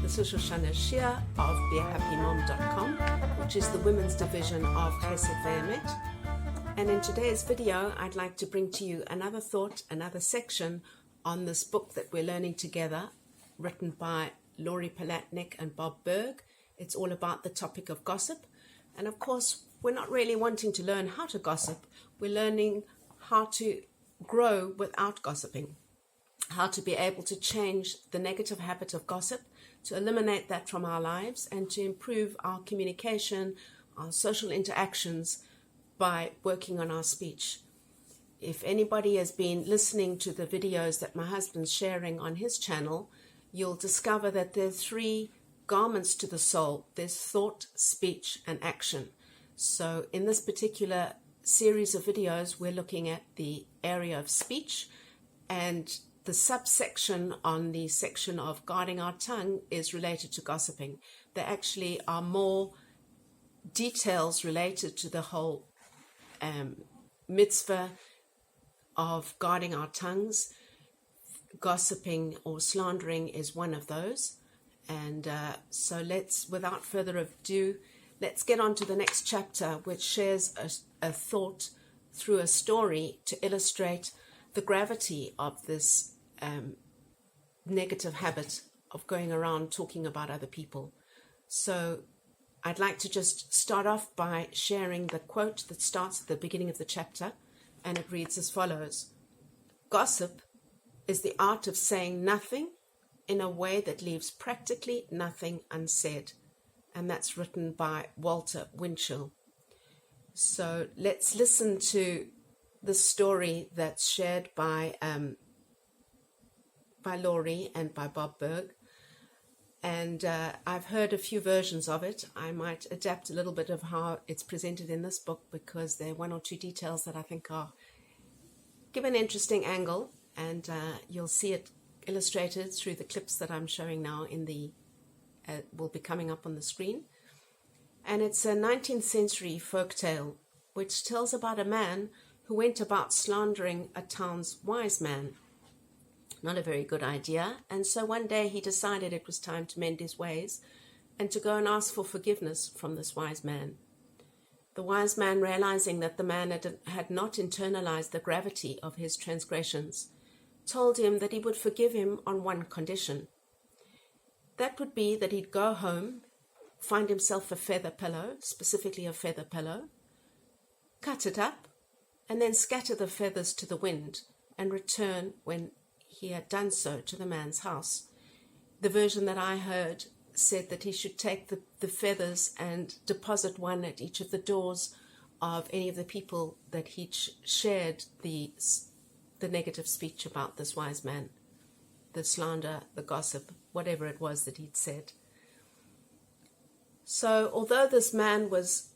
This is Shoshanah Shear of BeAHappyMom.com, which is the women's division of Chesed Ve'emet. And in today's video, I'd like to bring to you another thought, another section on this book that we're learning together, written by Lori Palatnik and Bob Burg. It's all about the topic of gossip. And of course, we're not really wanting to learn how to gossip. We're learning how to grow without gossiping, how to be able to change the negative habit of gossip, to eliminate that from our lives, and to improve our communication, our social interactions by working on our speech. If anybody has been listening to the videos that my husband's sharing on his channel, you'll discover that there are three garments to the soul. There's thought, speech, and action. So in this particular series of videos, we're looking at the area of speech, and the subsection on the section of guarding our tongue is related to gossiping. There actually are more details related to the whole mitzvah of guarding our tongues. Gossiping or slandering is one of those. And so without further ado, let's get on to the next chapter, which shares a thought through a story to illustrate the gravity of this negative habit of going around talking about other people. So I'd like to just start off by sharing the quote that starts at the beginning of the chapter, and it reads as follows: "Gossip is the art of saying nothing in a way that leaves practically nothing unsaid." And that's written by Winchell. So let's listen to the story that's shared by Lori and by Bob Burg. And I've heard a few versions of it. I might adapt a little bit of how it's presented in this book, because there are one or two details that I think give an interesting angle, and you'll see it illustrated through the clips that I'm showing now will be coming up on the screen. And it's a 19th century folktale which tells about a man who went about slandering a town's wise man. Not a very good idea. And so one day he decided it was time to mend his ways and to go and ask for forgiveness from this wise man. The wise man, realizing that the man had not internalized the gravity of his transgressions, told him that he would forgive him on one condition. That would be that he'd go home, find himself a feather pillow, specifically a feather pillow, cut it up, and then scatter the feathers to the wind and return when he had done so to the man's house. The version that I heard said that he should take the feathers and deposit one at each of the doors of any of the people that he'd shared the negative speech about this wise man, the slander, the gossip, whatever it was that he'd said. So although this man was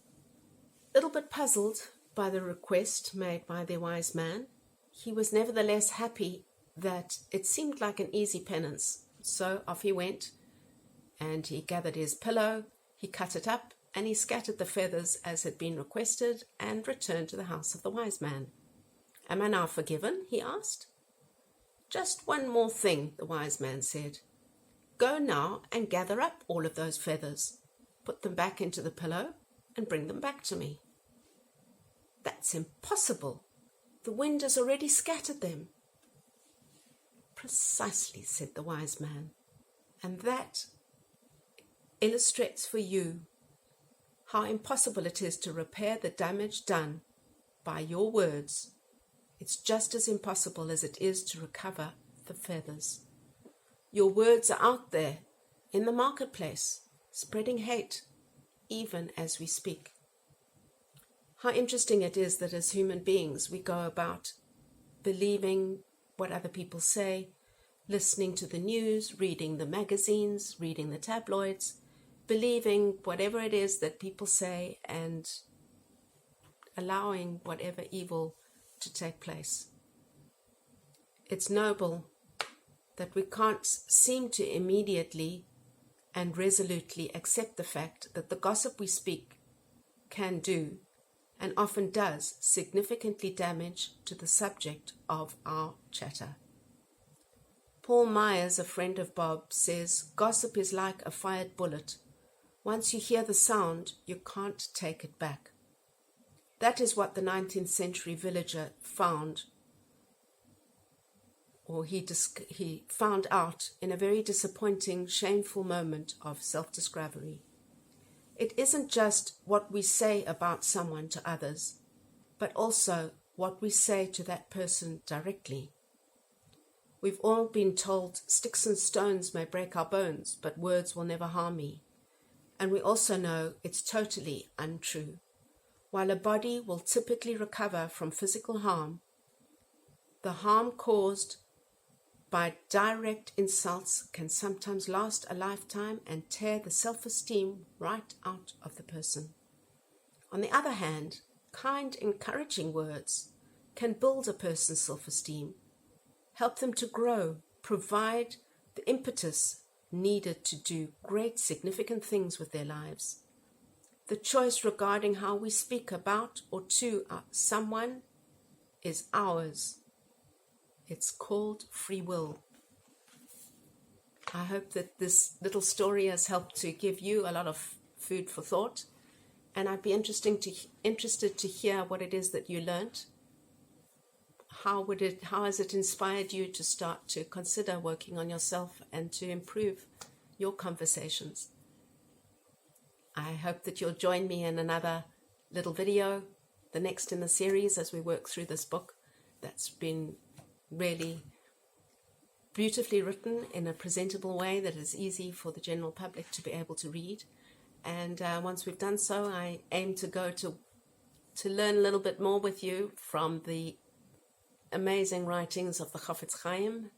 a little bit puzzled by the request made by the wise man, he was nevertheless happy that it seemed like an easy penance. So off he went, and he gathered his pillow, he cut it up, and he scattered the feathers as had been requested, and returned to the house of the wise man. "Am I now forgiven?" he asked. "Just one more thing," the wise man said. "Go now and gather up all of those feathers, put them back into the pillow, and bring them back to me." "That's impossible. The wind has already scattered them." "Precisely," said the wise man. And that illustrates for you how impossible it is to repair the damage done by your words. It's just as impossible as it is to recover the feathers. Your words are out there in the marketplace, spreading hate, even as we speak. How interesting it is that as human beings we go about believing what other people say, listening to the news, reading the magazines, reading the tabloids, believing whatever it is that people say, and allowing whatever evil to take place. It's noble that we can't seem to immediately and resolutely accept the fact that the gossip we speak can do, and often does, significantly damage to the subject of our chatter. Paul Myers, a friend of Bob, says, "Gossip is like a fired bullet. Once you hear the sound, you can't take it back." That is what the 19th century villager found, or he found out in a very disappointing, shameful moment of self-discovery. It isn't just what we say about someone to others, but also what we say to that person directly. We've all been told sticks and stones may break our bones, but words will never harm me. And we also know it's totally untrue. While a body will typically recover from physical harm, the harm caused by direct insults can sometimes last a lifetime and tear the self-esteem right out of the person. On the other hand, kind, encouraging words can build a person's self-esteem, help them to grow, provide the impetus needed to do great, significant things with their lives. The choice regarding how we speak about or to someone is ours. It's called free will. I hope that this little story has helped to give you a lot of food for thought, and I'd be interested to hear what it is that you learned. How has it inspired you to start to consider working on yourself and to improve your conversations? I hope that you'll join me in another little video, the next in the series, as we work through this book that's been really beautifully written in a presentable way that is easy for the general public to be able to read. And once we've done so, I aim to go to learn a little bit more with you from the amazing writings of the Chafetz Chaim,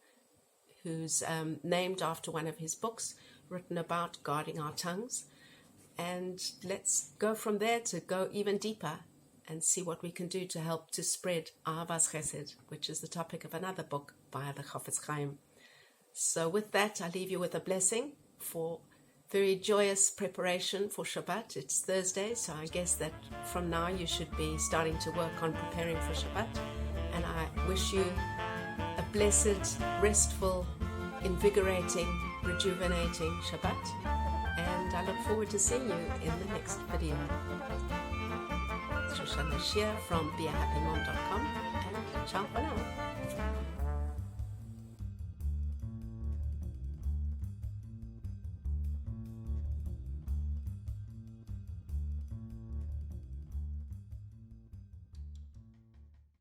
who's named after one of his books written about guarding our tongues. And let's go from there to go even deeper and see what we can do to help to spread Ahavas Chesed, which is the topic of another book by the Chafetz Chaim. So with that, I leave you with a blessing for very joyous preparation for Shabbat. It's Thursday, so I guess that from now you should be starting to work on preparing for Shabbat. And I wish you a blessed, restful, invigorating, rejuvenating Shabbat. And I look forward to seeing you in the next video. Shoshanah Shear from beahappymom.com, and ciao for now.